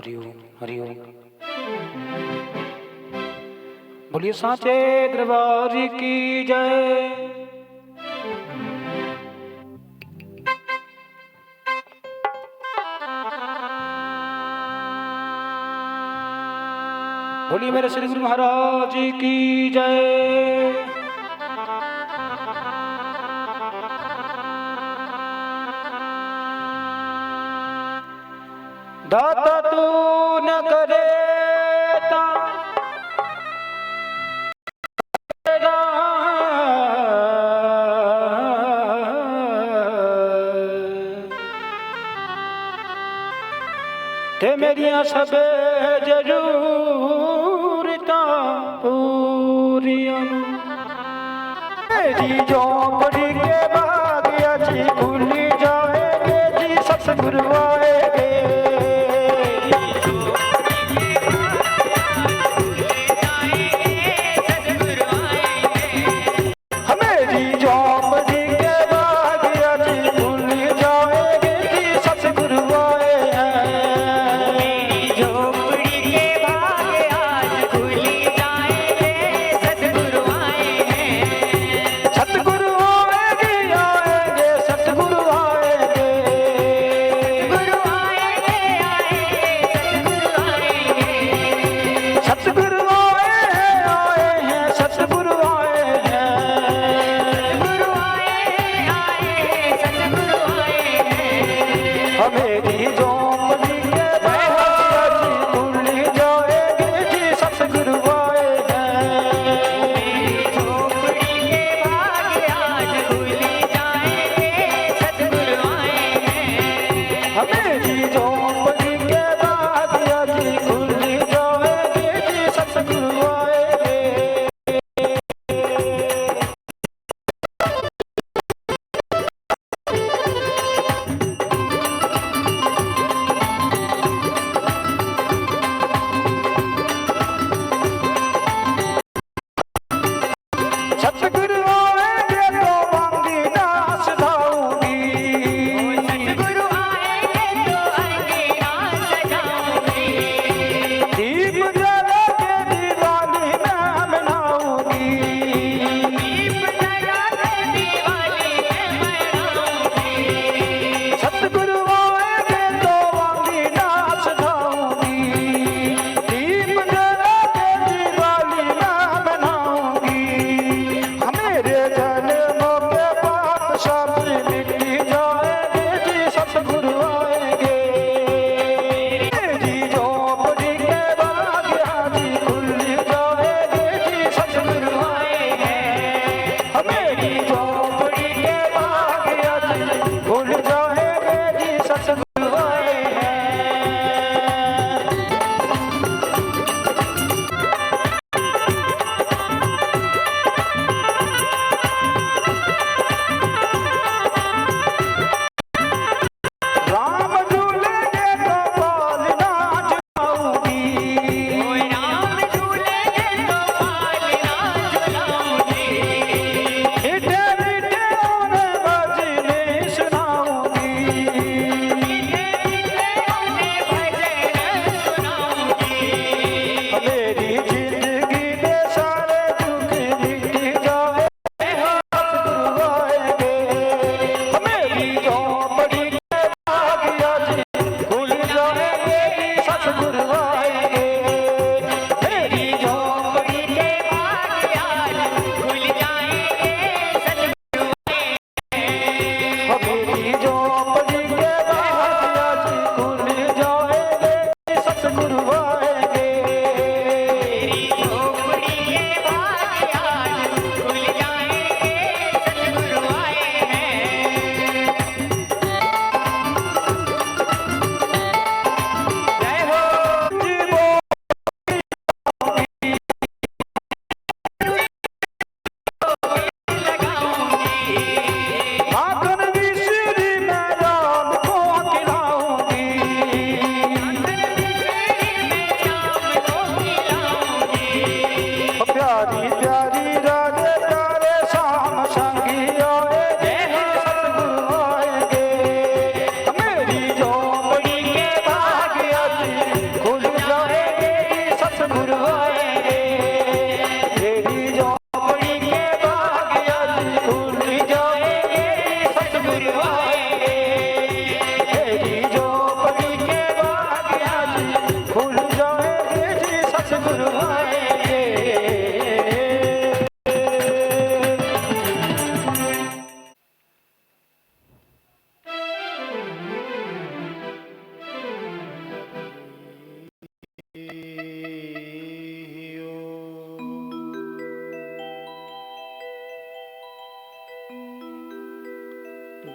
हरिओम। बोलिए साचे दरबार की जय। बोलिए मेरे श्री गुरु महाराज की जय। दाता तू न करे ता ते मेरिया सब जरूरता पूरियां जी झोंपड़ी के भाग्य जी खुल जाएंगे जी सतगुरु आएंगे।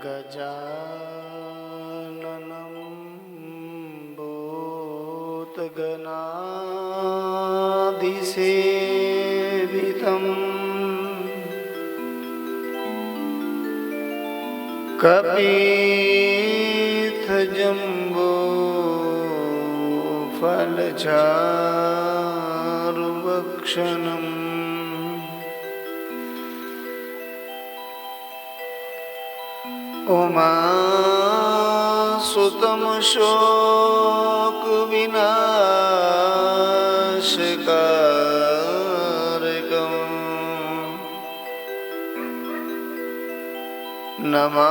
गजाननं भूतगणाधिसेवितम् कपित्थजम्बो फलचारुभक्षणम् उमासुतं शोकविनाशकारकम् नमामि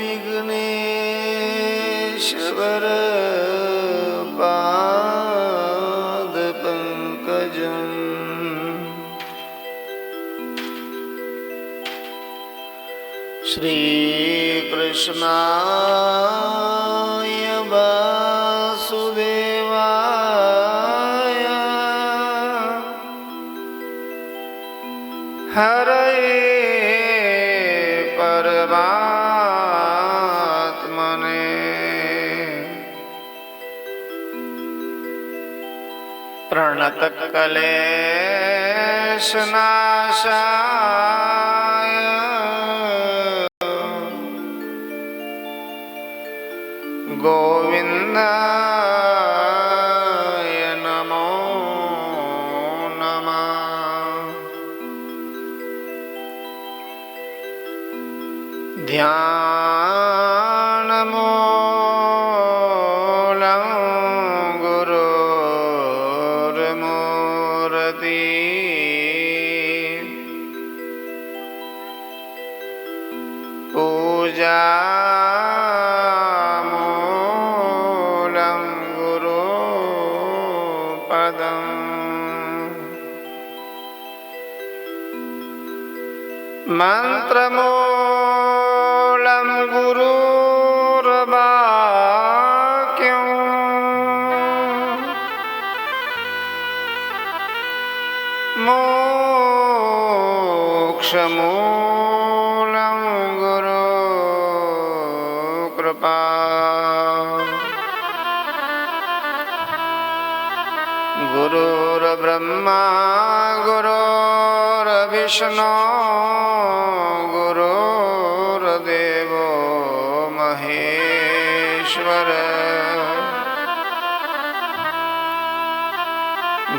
विघ्नेश्वरपादपङ्कजम् श्रीकृष्णाय वासुदेवाय हरये परमात्मने प्रणतक्लेशनाशाय गोविन्दाय नमो नमः। ध्यानमूलं गुरोर्मूर्ति पूजामूलं गुरुपदम् मन्त्रमूलं गुरुर्वाक्यम् मोक्षमूलं गुरुकृपा गुरुर्ब्रह्मा गुरुर्विष्णु गुरुर्देवो महेश्वर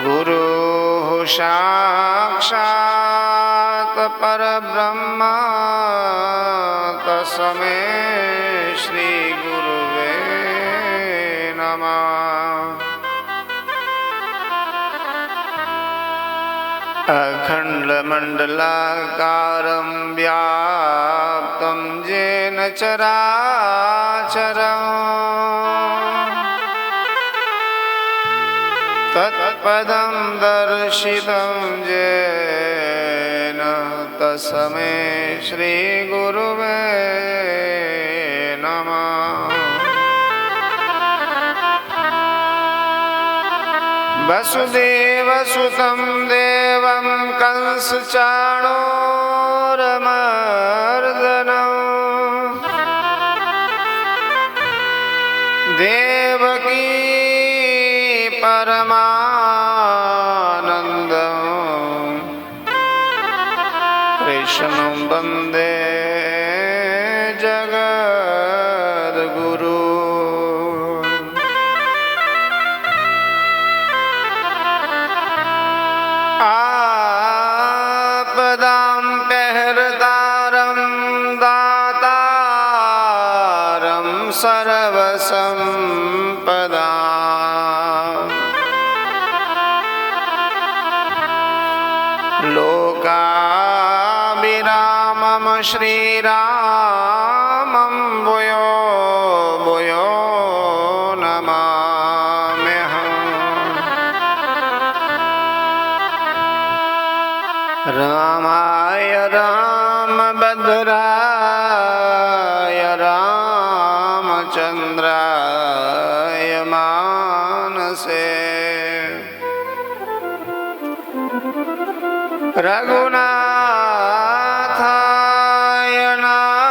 गुरुः साक्षात् परब्रह्म तस्मै श्रीगुरुवे नमः। अखण्डमण्डलाकारं व्याप्तं येन चराचरम् तत्पदं दर्शितं येन तस्मै श्रीगुरुवे नमः। वसुदेवसुतं देवं कंसचाणूरमर्दनं देवकी परमानन्दं कृष्णं वन्दे जगद्गुरु। आपदां पहरतारं दातारं सर्वसम्पदां लोकाभिरामं श्रीरामं भूयो भूयो नमाम्यहम्। रामाय रामभद्राय रामचन्द्राय मा से रघुनाथाय नाथाय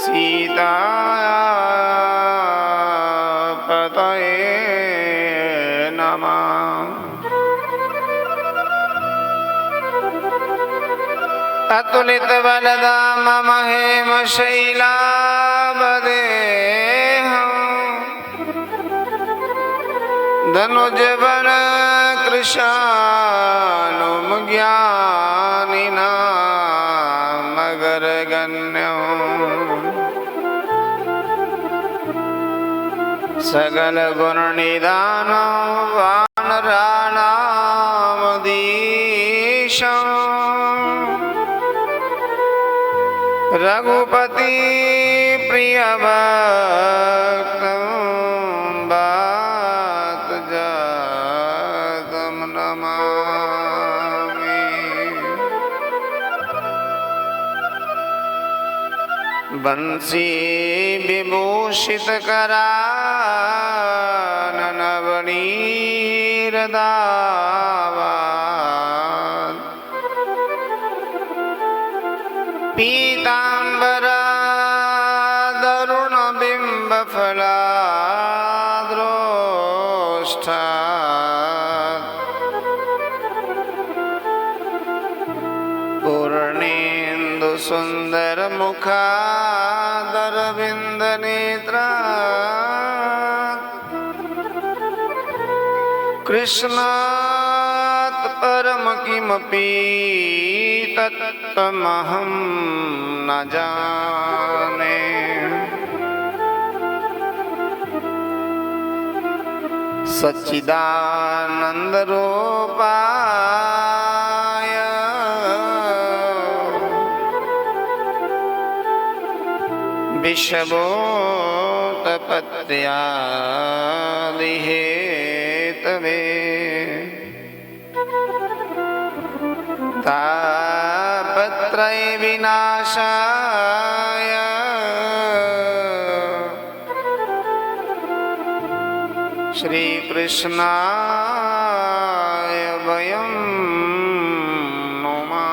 सीतापतये नमः। अतुलित बलधाम महेम शैलावदेहं धनुजवन कृशानुम ज्ञानिनां मगरगण्यं सकल गुण निधानं वानराणामधीशं रघुपति प्रिय भक्तं बात जातम नमामि। बंसी विभूषित करानन वनीरदावा पीतांबरा दरुण बिंब फलाद्रोष्ठा पूर्णेन्दु सुंदर मुखादरविंद नेत्रा कृष्णात् परम किमपि तत्त्वमहं न जाने। सच्चिदानंद रूपाय विश्वोत्पत्त्यादिहेतवे तापत्रय विनाशाय श्री कृष्णाय वयं नुमः।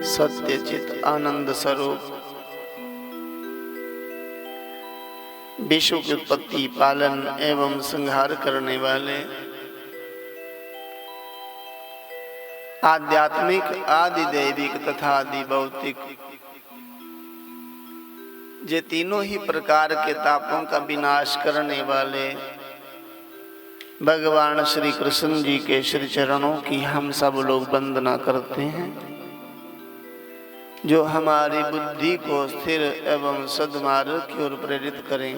सत्यचित आनंद स्वरूप विश्व की उत्पत्ति पालन एवं संहार करने वाले आध्यात्मिक आदि दैविक तथा आदि भौतिक ये तीनों ही प्रकार के तापों का विनाश करने वाले भगवान श्री कृष्ण जी के श्री चरणों की हम सब लोग वंदना करते हैं, जो हमारी बुद्धि को स्थिर एवं सद्मार्ग की ओर प्रेरित करें,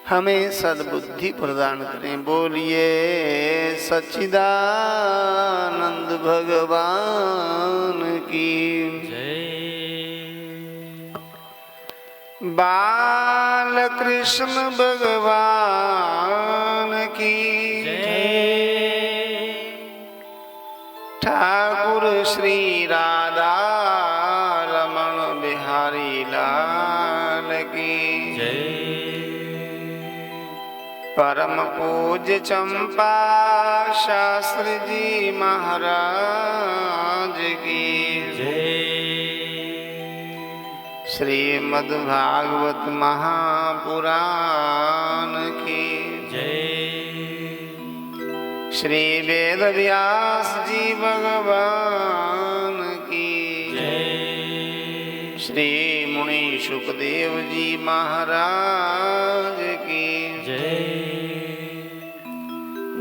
हमें सद्बुद्धि प्रदान करें। बोलिए सच्चिदानंद भगवान की जय। बाल कृष्ण भगवान की जय। ठाकुर श्री राधा रमण बिहारी लाल की जय। परम पूज्य चंपा शास्त्री जी महाराज की जय। श्रीमद् भागवत महापुराण की जय। श्री वेद व्यास जी भगवान की जय। श्री मुनि सुखदेव जी महाराज की जय।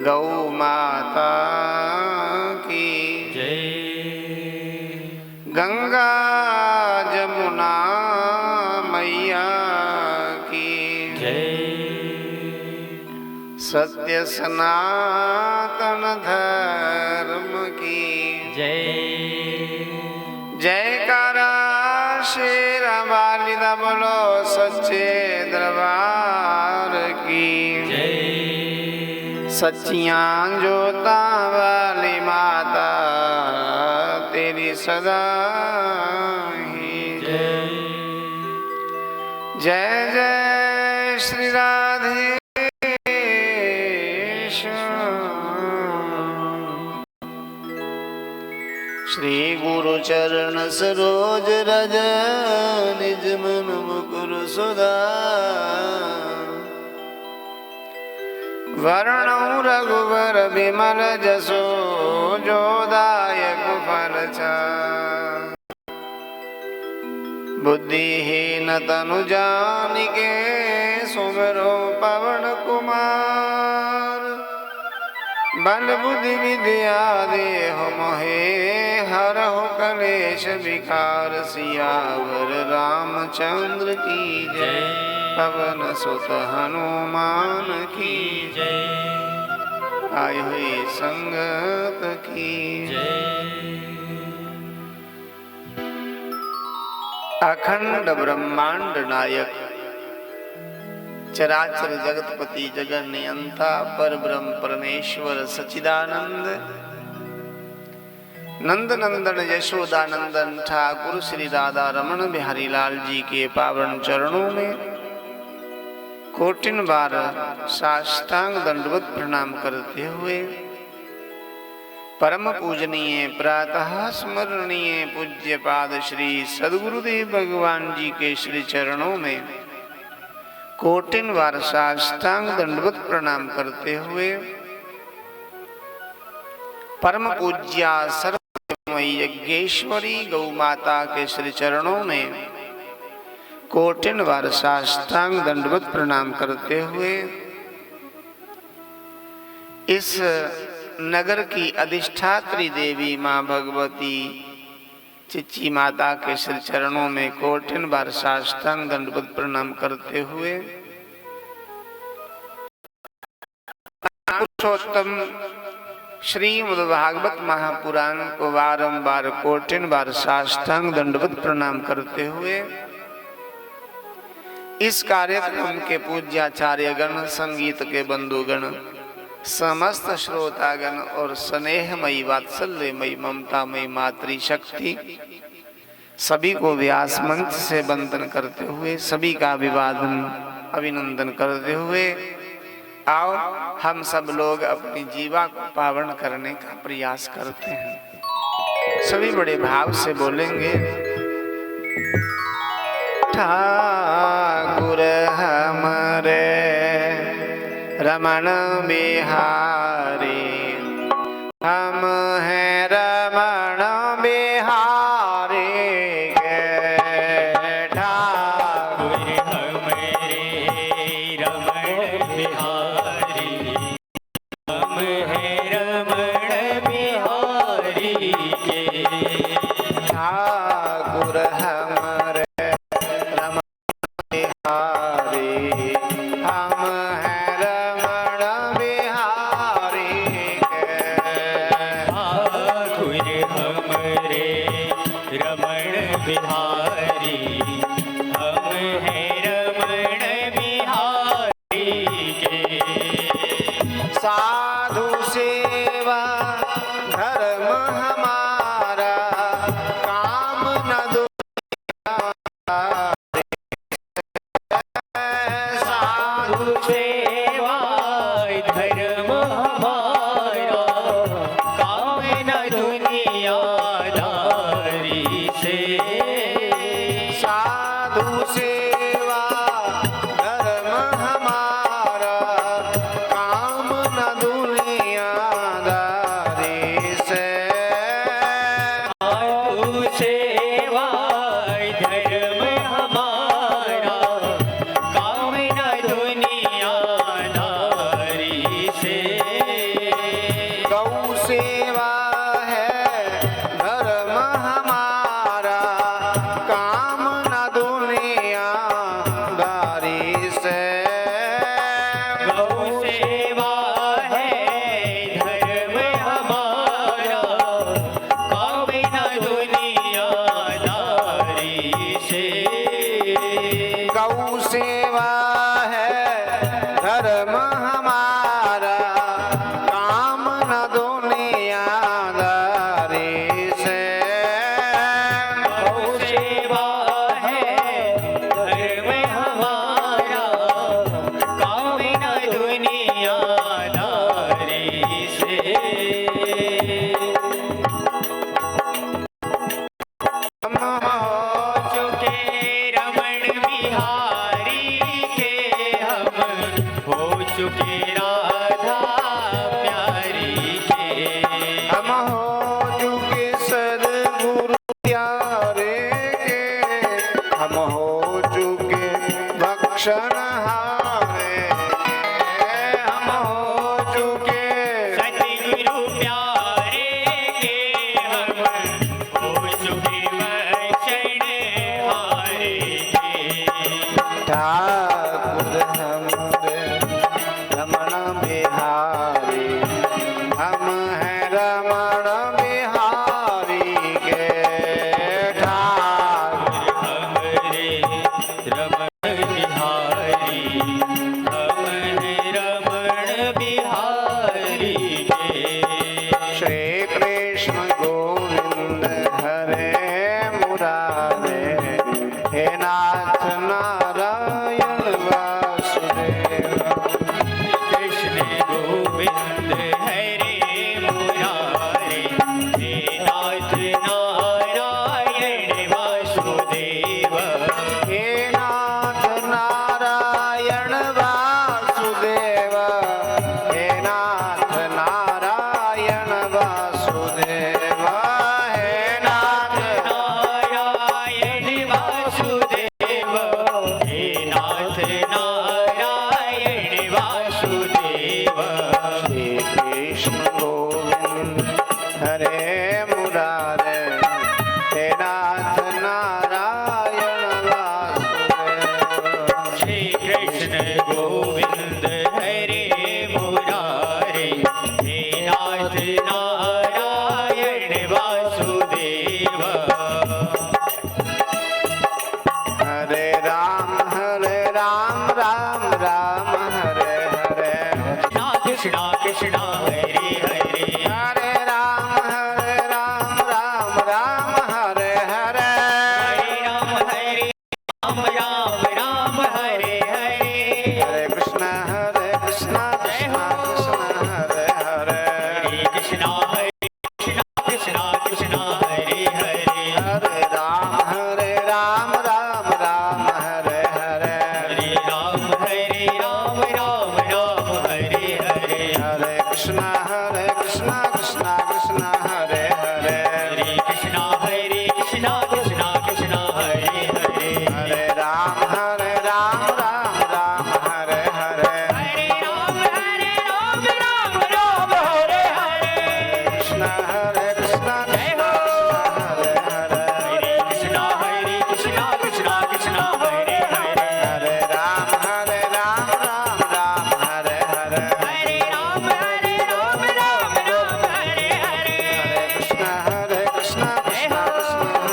गौ माता की जय। गंगा जमुना मैया की जय। सत्य सनातन धर्म की जय। जयकारा शेरा वालिदा बोलो सच्चे दरबार की जय। सच्चियां जोता वाली माता तेरी सदा ही जय। जय जय श्री राधे श्री गुरु चरण सरोज रज निज मन मुकुर सुधार। वर्णौ रघुवर बिमल जसो जो दायक फल चार। बुद्धिहीन तनु जानिके सुमिरो पवन कुमार। बल बुद्धि विद्या देहु मोहे हरहु कलेश विकार। सियावर रामचंद्र की जय। पवन सुत हनुमान की जय। आए हुए संगत की जय। अखंड ब्रह्मांड नायक चराचर जगतपति जगन नियंता पर ब्रह्म परमेश्वर सच्चिदानंद नंद नंदन यशोदानंदन ठाकुर श्री राधा रमन बिहारी लाल जी के पावन चरणों में कोटिन बार साष्टांग दंडवत प्रणाम करते हुए परम पूजनीय प्रातः स्मरणीय पूज्य पाद श्री सद्गुरुदेव भगवान जी के श्री चरणों में कोटिन बार साष्टांग दंडवत प्रणाम करते हुए परम पूज्या सर्वमयी यज्ञेश्वरी गौ माता के श्री चरणों में कोटिन बार साष्टांग दंडवत प्रणाम करते हुए इस नगर की अधिष्ठात्री देवी माँ भगवती चिच्ची माता के श्री चरणों में कोटिन बार साष्टांग दंडवत प्रणाम करते हुए पुरुषोत्तम श्रीमद्भागवत महापुराण को बारंबार कोटिन बार साष्टांग दंडवत प्रणाम करते हुए इस कार्यक्रम के पूज्याचार्यगण, संगीत के बंधुगण, समस्त श्रोतागण और स्नेहमयी वात्सल्यमयी ममतामयी मातृशक्ति सभी को व्यास मंच से वंदन करते हुए सभी का अभिवादन अभिनंदन करते हुए आओ हम सब लोग अपनी जीवा को पावन करने का प्रयास करते हैं। सभी बड़े भाव से बोलेंगे। ठाकुर हमरे रमण बिहारी हम हैं रमण बिहारी के ठाकुर हमरे रमण बिहारी हम हैं रमण बिहारी के ठाकुर हमरे साधु सेवा धर्म हमारा काम न दुनिया। साधु सेवा धर्म हमारा काम न दुनियादारी से। सेवा है धर्म हमारा, काम न दुनियादारी से। गौ सेवा है धर्म हमारा, काम न दुनियादारी से। गौ सेवा है धर्म हमारा, काम न दुनियादारी से। गौ सेवा है धर्म हमारा, काम न दुनियादारी से। हम हो चुके रमण बिहारी के, हम हो चुके राधा प्यारी के। हम हो चुके सद्गुरु प्यारे के, हम हो चुके भक्षणहारे। हम हो चुके सतगुरु प्यारे के, हम हो चुके वचन हारे के। ठाकुर हमरे रमण बिहारी, हम हैं रमण बिहारी के। ठाकुर हमरे रमण बिहारी, हम हैं रमण बिहारी के। श्री कृष्ण गोविंद हरे मुरारे, हे नाथ नारायण वासुदेव। कृष्ण गोविंद हरे मुरारे, हे नाथ नारायण वासुदेव। हे नाथ नारायण वासुदेव, हे नाथ नारायण वासुदेव। हे नाथ नारायण वासुदेव, हे नाथ नारायण वासुदेव। श्री कृष्ण गोविंद हरे मुरारे, हे नाथ नारायण वासुदेव। श्री कृष्ण गोविंद हरे मुरारे, हे नाथ नारायण वासुदेव। हरे राम राम राम हरे हरे। कृष्णा कृष्णा हरे हरे, हरे राम राम राम हरे हरे। हरे राम राम राम हरे हरे। हरे कृष्ण कृष्ण कृष्ण हरे हरे। हरे कृष्णा कृष्णा कृष्णा हरे हरे। हरे राम राम राम हरे हरे। हरे राम राम राम हरे हरे। हरे कृष्ण कृष्ण कृष्ण हरे हरे। हरे कृष्णा कृष्णा कृष्णा हरे हरे। हरे राम राम हरे हरे। हरे राम राम हरे हरे। कृष्ण कृष्ण जय हो। हरे हरे। हरे कृष्णा कृष्णा कृष्णा हरे हरे। हरे राम हरे हरे। हरे राम हरे हरे। कृष्ण कृष्ण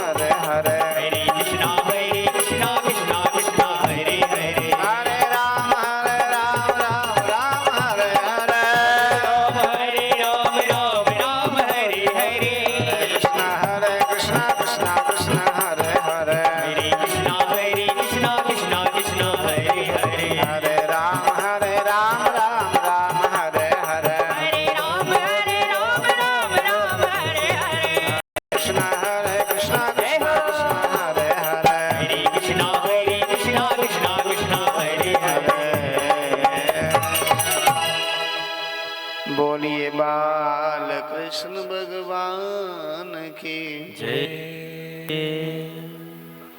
हरे हरे। हरे कृष्णा कृष्णा कृष्णा हरे हरे। हरे राम हरे हरे। हरे राम हरे हरे। कृष्ण कृष्ण हरे हरे। हरे कृष्णा कृष्णा कृष्णा हरे हरे। हरे राम हरे हरे। हरे राम हरे हरे। कृष्ण कृष्ण हरे हरे। हरे कृष्णा कृष्णा हरे हरे। बोलिए बाल कृष्ण भगवान की जय।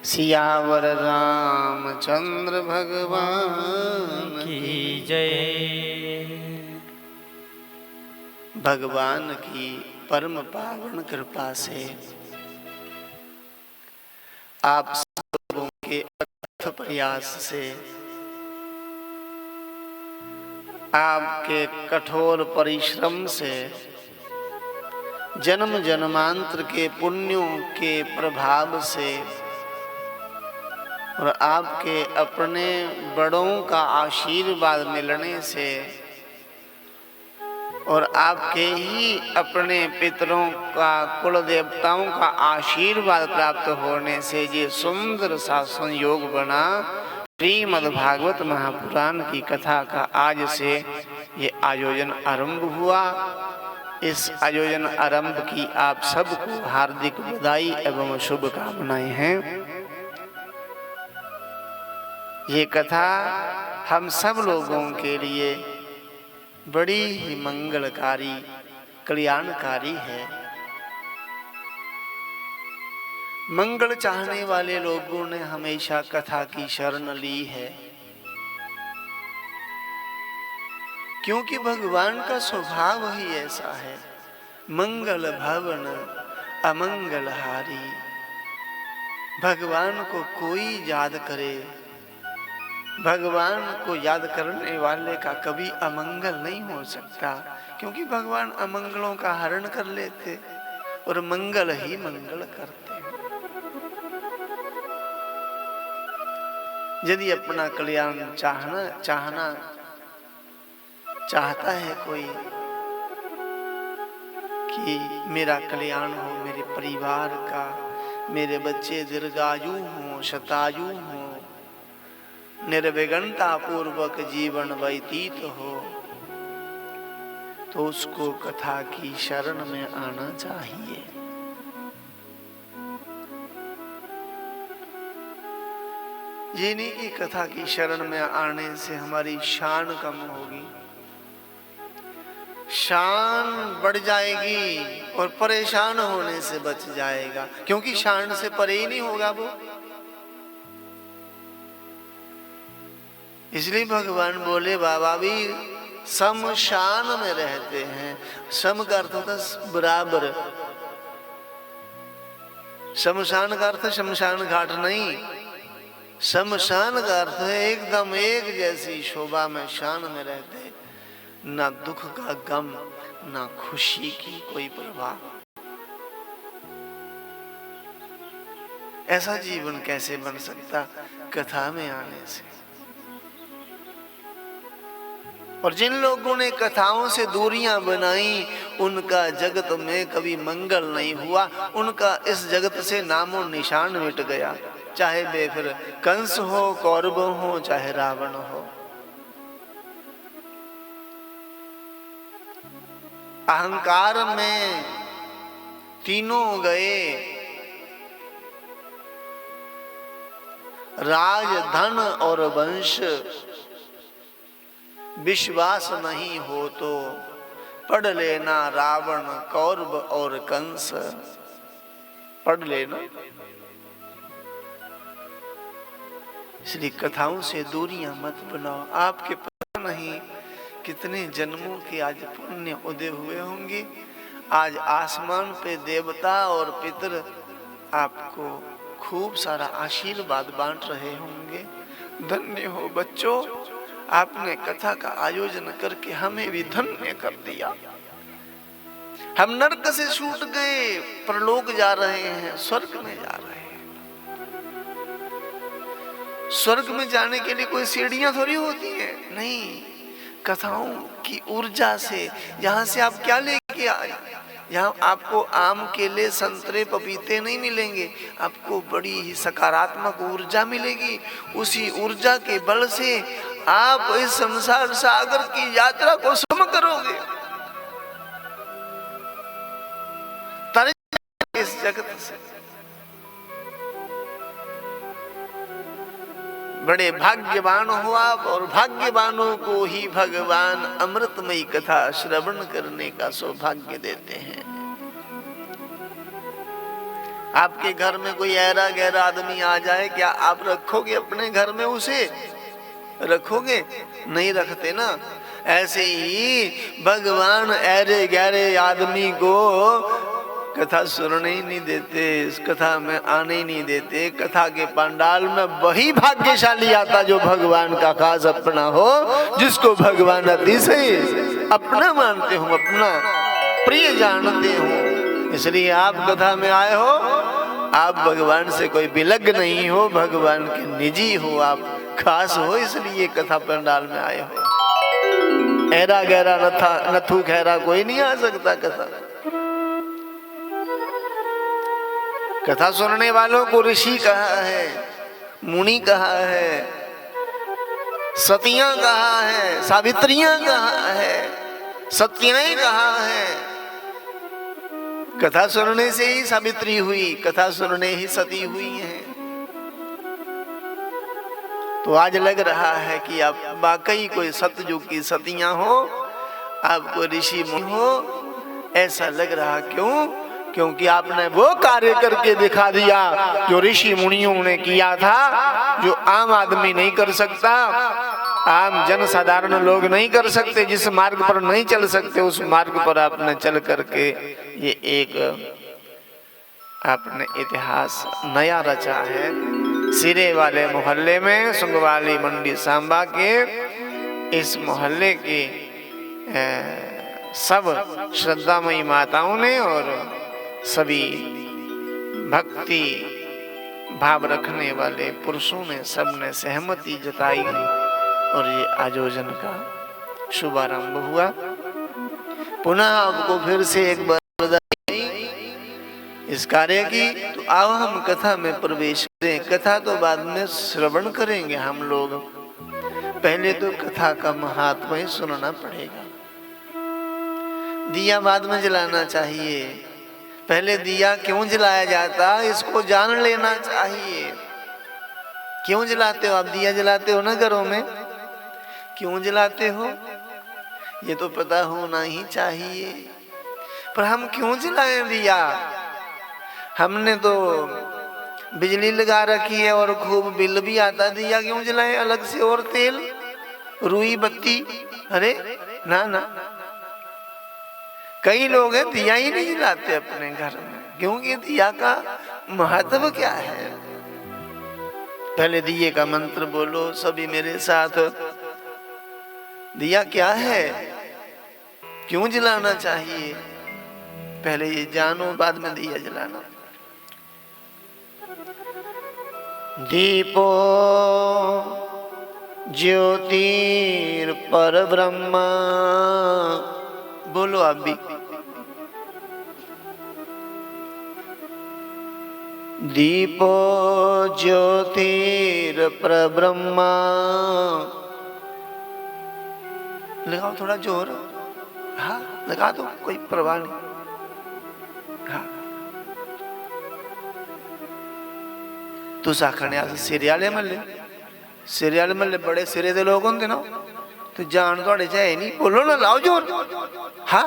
सियावर रामचंद्र भगवान की की जय। भगवान की परम पावन कृपा से आप सब लोगों के अथक प्रयास से, आपके कठोर परिश्रम से, जन्म जन्मांतर के पुण्यों के प्रभाव से और आपके अपने बड़ों का आशीर्वाद मिलने से और आपके ही अपने पितरों का, कुल देवताओं का आशीर्वाद प्राप्त होने से ये सुंदर सा संयोग बना। श्रीमद् भागवत महापुराण की कथा का आज से ये आयोजन आरंभ हुआ। इस आयोजन आरंभ की आप सबको हार्दिक बधाई एवं शुभकामनाएं हैं। ये कथा हम सब लोगों के लिए बड़ी ही मंगलकारी, कल्याणकारी है। मंगल चाहने वाले लोगों ने हमेशा कथा की शरण ली है, क्योंकि भगवान का स्वभाव ही ऐसा है। मंगल भवन अमंगल हारी। भगवान को कोई याद करे, भगवान को याद करने वाले का कभी अमंगल नहीं हो सकता, क्योंकि भगवान अमंगलों का हरण कर लेते और मंगल ही मंगल करते। यदि अपना कल्याण चाहता है कोई कि मेरा कल्याण हो, मेरे परिवार का, मेरे बच्चे दीर्घायु हो, शतायु हो, निर्विघ्नता पूर्वक जीवन व्यतीत हो, तो उसको कथा की शरण में आना चाहिए। ये नहीं कि कथा की शरण में आने से हमारी शान कम होगी, शान बढ़ जाएगी और परेशान होने से बच जाएगा, क्योंकि शान से परे ही नहीं होगा वो। इसलिए भगवान बोले बाबा भी समशान में रहते हैं। सम का अर्थ होता है बराबर, शमशान का अर्थ शमशान घाट नहीं, शमशान का अर्थ है एकदम एक जैसी शोभा में, शान में रहते, ना दुख का गम, ना खुशी की कोई परवाह। ऐसा जीवन कैसे बन सकता कथा में आने से। और जिन लोगों ने कथाओं से दूरियां बनाई, उनका जगत में कभी मंगल नहीं हुआ, उनका इस जगत से नामो निशान मिट गया। चाहे वे फिर कंस हो, कौरव हो, चाहे रावण हो। अहंकार में तीनों गए, राज, धन और वंश। विश्वास नहीं हो तो पढ़ लेना रावण, कौरव और कंस, पढ़ लेना। इसलिए कथाओं से दूरियां मत बनाओ। आपके पता नहीं कितने जन्मों के आज पुण्य उदय हुए होंगे। आज आसमान पे देवता और पितर आपको खूब सारा आशीर्वाद बांट रहे होंगे। धन्य हो बच्चों, आपने कथा का आयोजन करके हमें भी धन्य कर दिया। हम नरक से छूट गए, परलोक जा रहे हैं, स्वर्ग में जा रहे हैं। स्वर्ग में जाने के लिए कोई सीढ़ियां थोड़ी होती हैं, नहीं। कथाओं की ऊर्जा से यहाँ से आप क्या लेके आए? यहाँ आपको आम, केले, संतरे, पपीते नहीं मिलेंगे, आपको बड़ी ही सकारात्मक ऊर्जा मिलेगी। उसी ऊर्जा के बल से आप इस संसार सागर की यात्रा को सम करोगे। इस जगत से बड़े भाग्यवान हो आप, और भाग्यवानों को ही भगवान अमृतमयी कथा श्रवण करने का सौभाग्य देते हैं। आपके घर में कोई ऐरा गहरा आदमी आ जाए, क्या आप रखोगे अपने घर में? उसे रखोगे? नहीं रखते ना। ऐसे ही भगवान ऐरे गहरे आदमी को कथा सुनने ही नहीं देते, इस कथा में आने ही नहीं देते। कथा के पंडाल में वही भाग्यशाली आता जो भगवान का खास अपना हो, जिसको भगवान अतिशय अपना मानते हो, अपना प्रिय जानते हो। इसलिए आप कथा में आए हो, आप भगवान से कोई विलग नहीं हो, भगवान के निजी हो, आप खास हो, इसलिए कथा पंडाल में आए हो। ऐरा गहरा नथु खैरा कोई नहीं आ सकता कथा। कथा सुनने वालों को ऋषि कहा है, मुनि कहा है, सतियां कहा है, सावित्रियां कहा है, सत्याएं कहा है। कथा सुनने से ही सावित्री हुई, कथा सुनने ही सती हुई है। तो आज लग रहा है कि आप वाकई कोई सतयुग की सतियां हो, आप कोई ऋषि मुनि हो, ऐसा लग रहा। क्यों? क्योंकि आपने वो कार्य करके दिखा दिया जो ऋषि मुनियों ने किया था, जो आम आदमी नहीं कर सकता, आम जन साधारण लोग नहीं कर सकते। जिस मार्ग पर नहीं चल सकते, उस मार्ग पर आपने चल करके ये एक आपने इतिहास नया रचा है। सिरे वाले मोहल्ले में, सुंगवाली मंडी सांबा के इस मोहल्ले की सब श्रद्धामयी माताओं ने और सभी भक्ति भाव रखने वाले पुरुषों ने सबने सहमति जताई और ये आयोजन का शुभारंभ हुआ। पुनः आपको फिर से एक बार बधाई इस कार्य की। तो आओ हम कथा में प्रवेश करें। कथा तो बाद में श्रवण करेंगे हम लोग, पहले तो कथा का महात्मा ही सुनना पड़ेगा। दिया बाद में जलाना चाहिए, पहले दिया क्यों जलाया जाता इसको जान लेना चाहिए। क्यों जलाते हो आप? दिया जलाते हो ना घरों में, क्यों जलाते हो ये तो पता होना ही चाहिए। पर हम क्यों जलाएं दिया? हमने तो बिजली लगा रखी है और खूब बिल भी आता, दिया क्यों जलाएं अलग से? और तेल, रुई बत्ती, अरे ना ना। कई लोग हैं दिया ही नहीं जलाते अपने घर में, क्योंकि दिया का महत्व क्या है। पहले दिए का मंत्र बोलो सभी मेरे साथ। दिया क्या है, क्यों जलाना चाहिए, पहले ये जानो, बाद में दिया जलाना। दीपो ज्योतिर परब्रह्म, बोलो आप भी। दीपो ज्योतिर परब्रह्म, लगाओ थोड़ा जोर, हाँ लगा दो, कोई परवाह नहीं। हाँ तुस आखने अस सिरे आले मल्ले, सिरे आले मल्ले बड़े सिरे दे लोग होंदे ना, तो जान थोड़े च है नहीं, बोलो ना, लाओ जोर। हाँ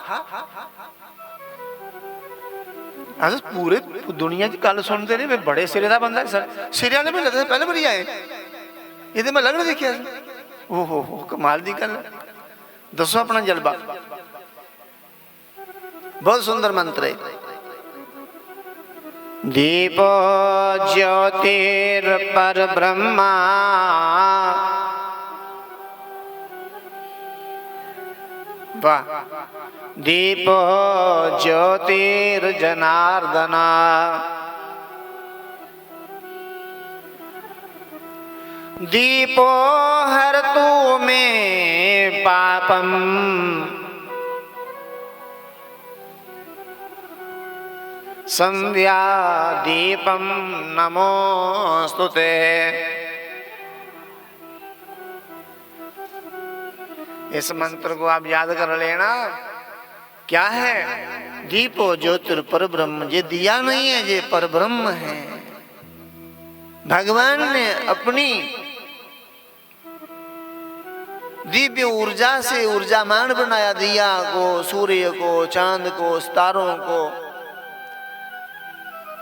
अस पूरे दुनिया की गल सुनते रहे, बड़े सिरे का बंदा सर, सिरे वाले में लगता पहले बारी आए, ये मैं लगना देखिया। ओहो हो कमाल दी गल। दसो अपना जलवा। बहुत सुंदर मंत्र है। दीपो ज्योतिर परब्रह्मा, वाह। दीपो ज्योतिर जनार्दना, दीपो हरतु मे पापम, संध्या दीपम नमोस्तुते। इस मंत्र को आप याद कर लेना। क्या है? दीपो ज्योतिर परब्रह्म, ये दिया नहीं है, ये परब्रह्म है। भगवान ने अपनी दिव्य ऊर्जा से ऊर्जामान बनाया दिया को, सूर्य को, चांद को, सितारों को।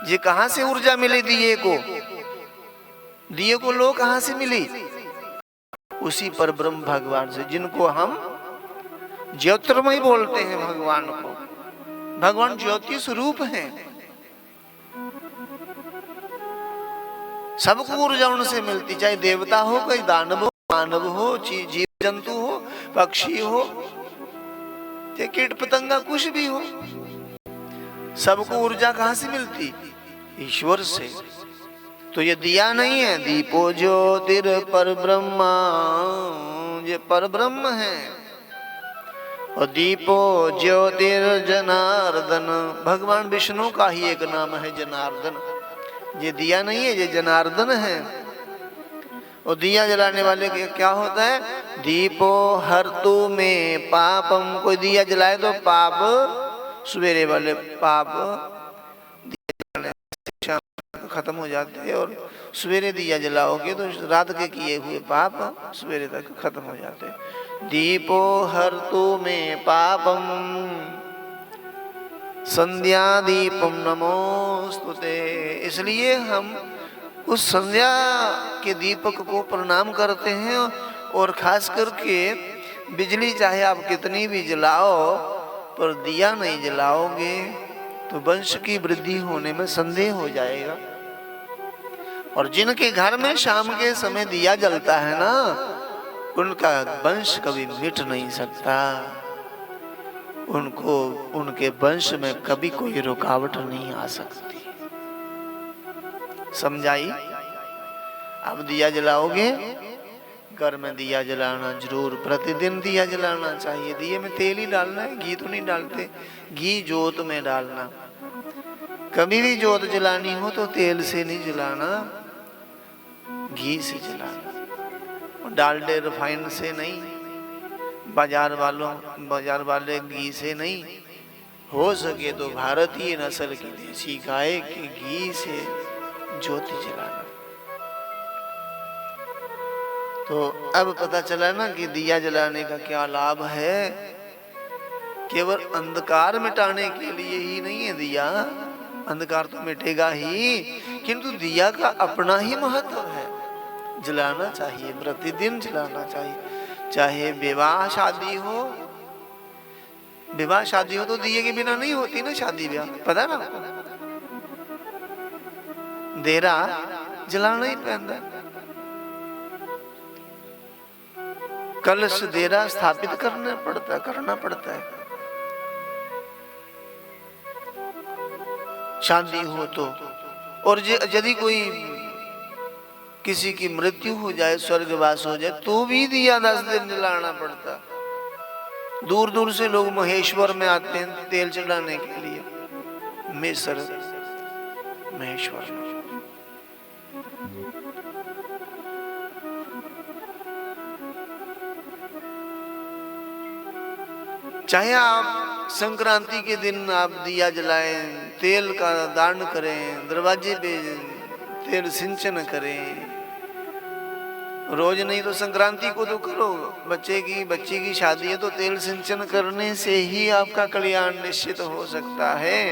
ये कहां से ऊर्जा मिली दिए को? दिए को लो कहां से मिली? उसी पर ब्रह्म भगवान से, जिनको हम ज्योतिर्मय बोलते हैं भगवान को। भगवान ज्योति स्वरूप हैं। सबको ऊर्जा उनसे मिलती, चाहे देवता हो, कोई दानव हो, मानव हो, जीव जंतु हो, पक्षी हो, चाहे कीट पतंगा, कुछ भी हो, सबको ऊर्जा कहां से मिलती? ईश्वर से। तो ये दिया नहीं है, दीपो ज्योतिर पर ब्रह्मा, ये पर ब्रह्म है। और दीपो ज्योतिर जनार्दन, भगवान विष्णु का ही एक नाम है जनार्दन। ये दिया नहीं है, ये जनार्दन है। और दिया जलाने वाले के क्या होता है? दीपो हरतु में पापम, कोई दिया जलाए तो पाप, सवेरे वाले पाप दिया जलाने से शाम खत्म हो जाते हैं, और सवेरे दिया जलाओगे तो रात के किए हुए पाप सवेरे तक खत्म हो जाते हैं। दीपो हरतु में पापम संध्या दीपम नमोस्तुते। इसलिए हम उस संध्या के दीपक को प्रणाम करते हैं। और खास करके बिजली चाहे आप कितनी भी जलाओ, पर दिया नहीं जलाओगे तो वंश की वृद्धि होने में संदेह हो जाएगा। और जिनके घर में शाम के समय दिया जलता है ना, उनका वंश कभी मिट नहीं सकता। उनको, उनके वंश में कभी कोई रुकावट नहीं आ सकती। समझाई? अब दिया जलाओगे, घर में दिया जलाना जरूर, प्रतिदिन दिया जलाना चाहिए। दिए में तेल ही डालना है, घी तो नहीं डालते। घी जोत में डालना। कभी भी जोत जलानी हो तो तेल से नहीं जलाना, घी से जलाना। डालडे रिफाइंड से नहीं, बाजार वाले घी से नहीं। हो सके तो भारतीय नस्ल की देसी गाय के घी से ज्योति जलाना। तो अब पता चला ना कि दिया जलाने का क्या लाभ है। केवल अंधकार मिटाने के लिए ही नहीं है दिया, अंधकार तो मिटेगा ही, किंतु दिया का अपना ही महत्व है। जलाना चाहिए, प्रतिदिन जलाना चाहिए। चाहे विवाह शादी हो, विवाह शादी हो तो दिए के बिना नहीं होती ना शादी ब्याह, पता है ना आपको? देरा जलाना ही पैंदा। कलश देरा स्थापित करना पड़ता है। शादी हो तो। और यदि कोई किसी की मृत्यु हो जाए, स्वर्गवास हो जाए, तो भी दिया 10 दिन जलाना पड़ता। दूर दूर से लोग महेश्वर में आते हैं तेल चढ़ाने के लिए, महेश्वर में। चाहे आप संक्रांति के दिन आप दिया जलाएं, तेल का दान करें, दरवाजे पे तेल सिंचन करें, रोज नहीं तो संक्रांति को तो करो। बच्ची की शादी है तो तेल सिंचन करने से ही आपका कल्याण निश्चित हो सकता है।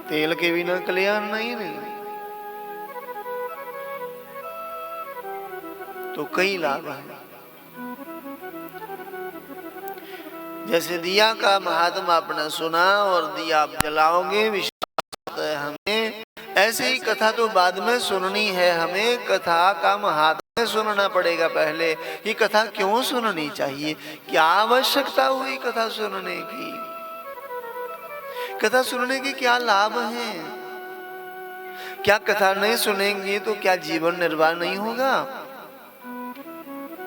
तेल के बिना कल्याण नहीं। तो कई लाभ हैं। जैसे दिया का महात्मा आपने सुना और दिया आप जलाओगे, विश्वास है हमें। ऐसे ही कथा तो बाद में सुननी है हमें, कथा का महात्मा सुनना पड़ेगा पहले। ये कथा क्यों सुननी चाहिए, क्या आवश्यकता हुई कथा सुनने की, कथा सुनने के क्या लाभ हैं? क्या कथा नहीं सुनेंगे तो क्या जीवन निर्वाह नहीं होगा?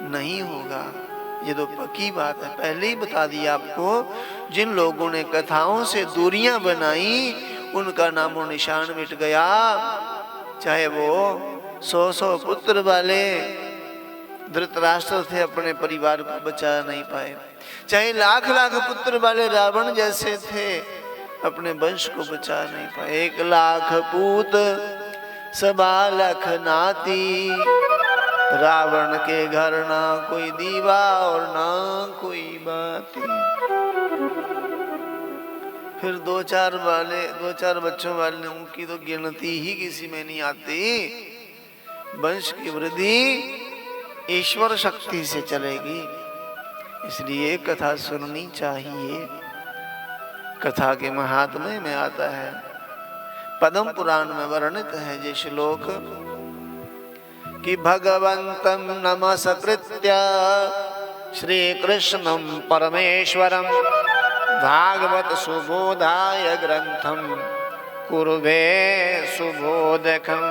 नहीं होगा। ये तो पक्की बात है, पहले ही बता दिया आपको। जिन लोगों ने कथाओं से दूरियां बनाई, उनका नामो निशान मिट गया। चाहे वो 100 पुत्र वाले धृतराष्ट्र थे, अपने परिवार को बचा नहीं पाए। चाहे लाख पुत्र वाले रावण जैसे थे, अपने वंश को बचा नहीं पाए। 1 लाख पूत 1.25 लाख नाती, रावण के घर ना कोई दीवा और ना कोई बाती। फिर 2-4 बच्चों वाले, उनकी तो गिनती ही किसी में नहीं आती। वंश की वृद्धि ईश्वर शक्ति से चलेगी। इसलिए कथा सुननी चाहिए। कथा के महात्म्य में आता है, पद्म पुराण में वर्णित है ये श्लोक कि भगवन्तं नमस्कृत्य श्री कृष्णं परमेश्वरं भागवत सुबोधाय ग्रंथम कुर्वे सुबोधकम।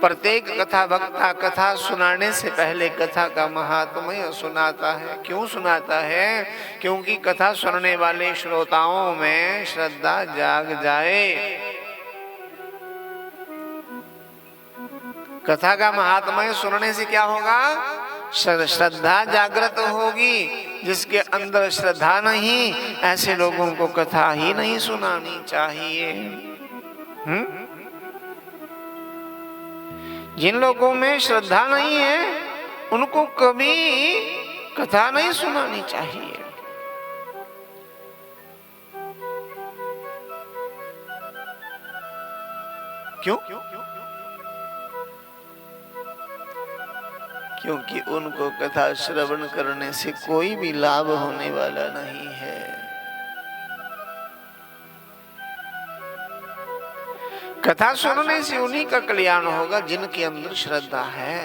प्रत्येक कथा वक्ता कथा सुनाने से पहले कथा का महात्म्य सुनाता है। क्यों सुनाता है? क्योंकि कथा सुनने वाले श्रोताओं में श्रद्धा जाग जाए। कथा का महात्म्य सुनने से क्या होगा? श्रद्धा जागृत होगी। जिसके अंदर श्रद्धा नहीं, ऐसे लोगों को कथा ही नहीं सुनानी चाहिए। जिन लोगों में श्रद्धा नहीं है उनको कभी कथा नहीं सुनानी चाहिए। क्यों? क्योंकि उनको कथा श्रवण करने से कोई भी लाभ होने वाला नहीं है। कथा सुनने से उन्हीं का कल्याण होगा जिनके अंदर श्रद्धा है।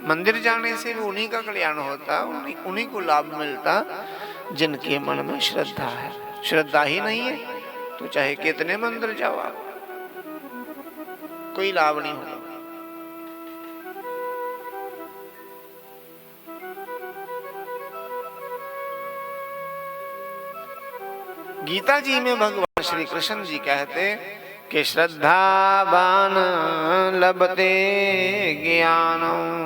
मंदिर जाने से भी उन्हीं का कल्याण होता, उन्हीं को लाभ मिलता जिनके मन में श्रद्धा है। श्रद्धा ही नहीं है तो चाहे कितने मंदिर जाओ आप, कोई लाभ नहीं होगा। गीता जी में भगवान श्री कृष्ण जी कहते कि श्रद्धावान लभते ज्ञानम्।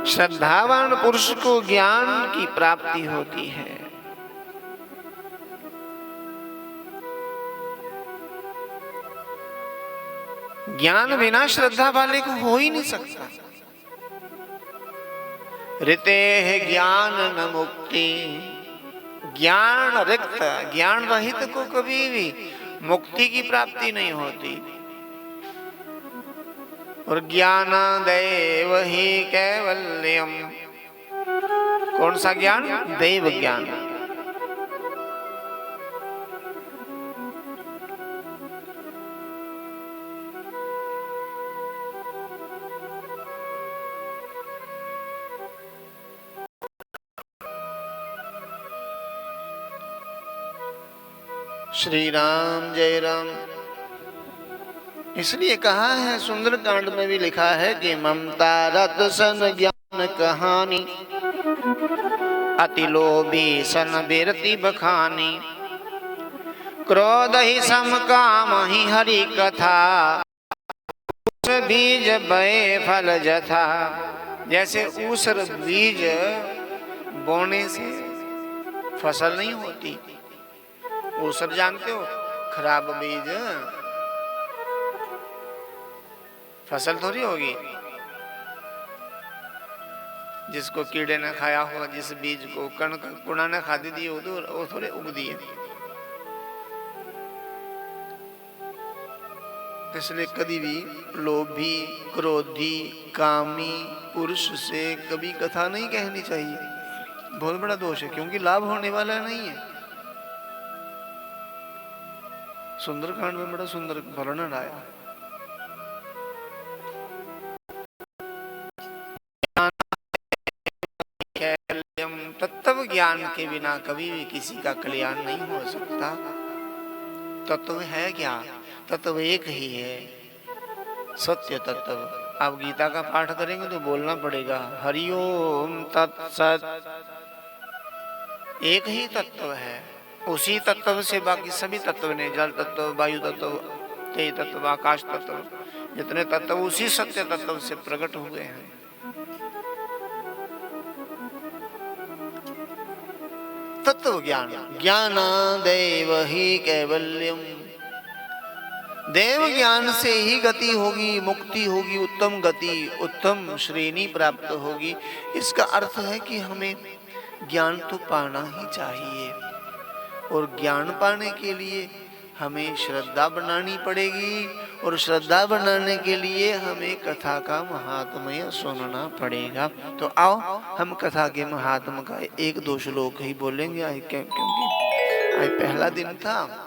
श्रद्धावान पुरुष को ज्ञान की प्राप्ति होती है। ज्ञान बिना श्रद्धा वाले को हो ही नहीं सकता। ऋते ज्ञान न मुक्ति। ज्ञान रिक्त, ज्ञान रहित को कभी भी मुक्ति की प्राप्ति नहीं होती। और ज्ञानादेव ही कैवल्यम। कौन सा ज्ञान? देव ज्ञान। श्री राम जय राम। इसलिए कहा है, सुंदरकांड में भी लिखा है कि ममता रत सन ज्ञान कहानी, अति लोभी सन बिरति बखानी, क्रोध ही सम काम ही हरि कथा, उस बीज बए फल जथा। जैसे ऊसर बीज बोने से फसल नहीं होती। ऊसर जानते हो, खराब बीज फसल थोड़ी होगी। जिसको कीड़े ने खाया होगा, जिस बीज को कुड़ा ने खा दी वो थोड़े उग दिए। इसलिए कभी भी लोभी, क्रोधी, कामी पुरुष से कभी कथा नहीं कहनी चाहिए। बहुत बड़ा दोष है, क्योंकि लाभ होने वाला नहीं है। सुंदरकांड में बड़ा सुंदर वर्णन आया। तत्व ज्ञान के बिना कभी भी किसी का कल्याण नहीं हो सकता। तत्व है क्या? तत्व एक ही है, सत्य तत्व। आप गीता का पाठ करेंगे तो बोलना पड़ेगा हरिओम तत्सत। एक ही तत्व है, उसी तत्व से बाकी सभी तत्व ने, जल तत्व, वायु तत्व, तेज तत्व, आकाश तत्व, जितने तत्व उसी सत्य तत्व से प्रकट हुए हैं। तत्व ज्ञान, ज्ञानादेव ही कैवल्यम। देव ज्ञान से ही गति होगी, मुक्ति होगी, उत्तम गति, उत्तम श्रेणी प्राप्त होगी। इसका अर्थ है कि हमें ज्ञान तो पाना ही चाहिए, और ज्ञान पाने के लिए हमें श्रद्धा बनानी पड़ेगी, और श्रद्धा बनाने के लिए हमें कथा का महात्म्य सुनना पड़ेगा। तो आओ हम कथा के महात्म का एक दो श्लोक ही बोलेंगे आज, क्योंकि आज पहला दिन था।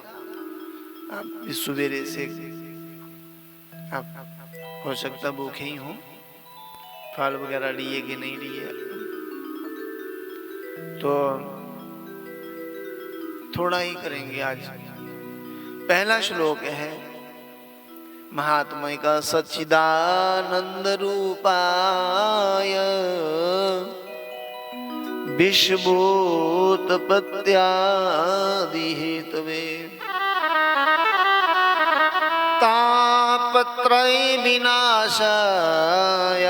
आप सवेरे से आप हो सकता भूखे ही हो, फल वगैरह लिए कि नहीं लिए, तो थोड़ा ही करेंगे आज। पहला श्लोक है महात्मा का, सच्चिदानंद रूपाय विश्वोत्पत्त्यादि हेतवे तापत्रय विनाशाय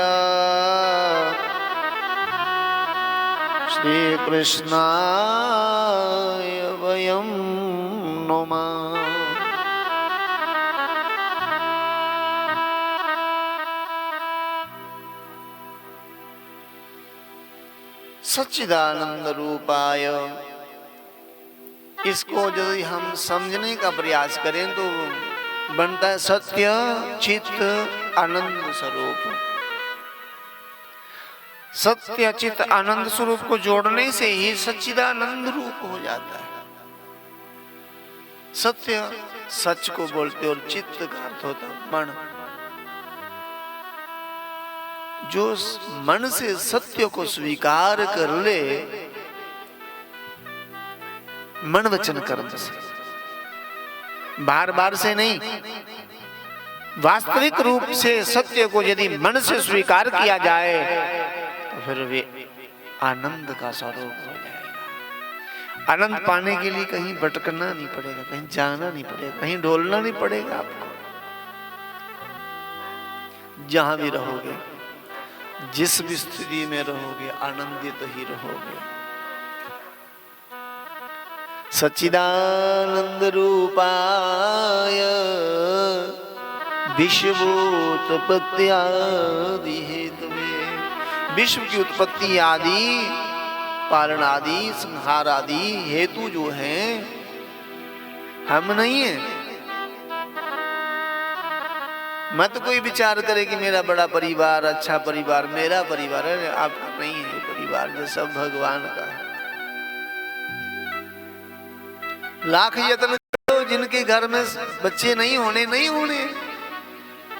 श्री कृष्णाय वयं नमः। सच्चिदानंद रूपाय, इसको यदि हम समझने का प्रयास करें तो बनता है सत्य चित्त आनंद स्वरूप। सत्य चित्त आनंद स्वरूप को जोड़ने से ही सच्चिदानंद रूप हो जाता है। सत्य सच को बोलते और चित्त का अर्थ होता मन। जो मन से सत्य को स्वीकार कर ले, मन वचन कर्म से, बार बार से नहीं, वास्तविक रूप से सत्य को यदि मन से स्वीकार किया जाए तो फिर वे आनंद का स्वरूप हो जाएगा। आनंद पाने के लिए कहीं भटकना नहीं पड़ेगा, कहीं जाना नहीं पड़ेगा, कहीं ढोलना नहीं पड़ेगा। आपको जहां भी रहोगे, जिस भी स्थिति में रहोगे, आनंदित ही रहोगे। सच्चिदानंद रूपाय विश्वोत्पत्त्यादि हेतवे, विश्व की उत्पत्ति आदि, पालन आदि, संहार आदि हेतु जो हैं हम नहीं है। मत कोई विचार करे कि मेरा बड़ा परिवार, अच्छा परिवार, मेरा परिवार है। आपका नहीं है परिवार, जो सब भगवान का है। लाख यत्न करो, जिनके घर में बच्चे नहीं होने,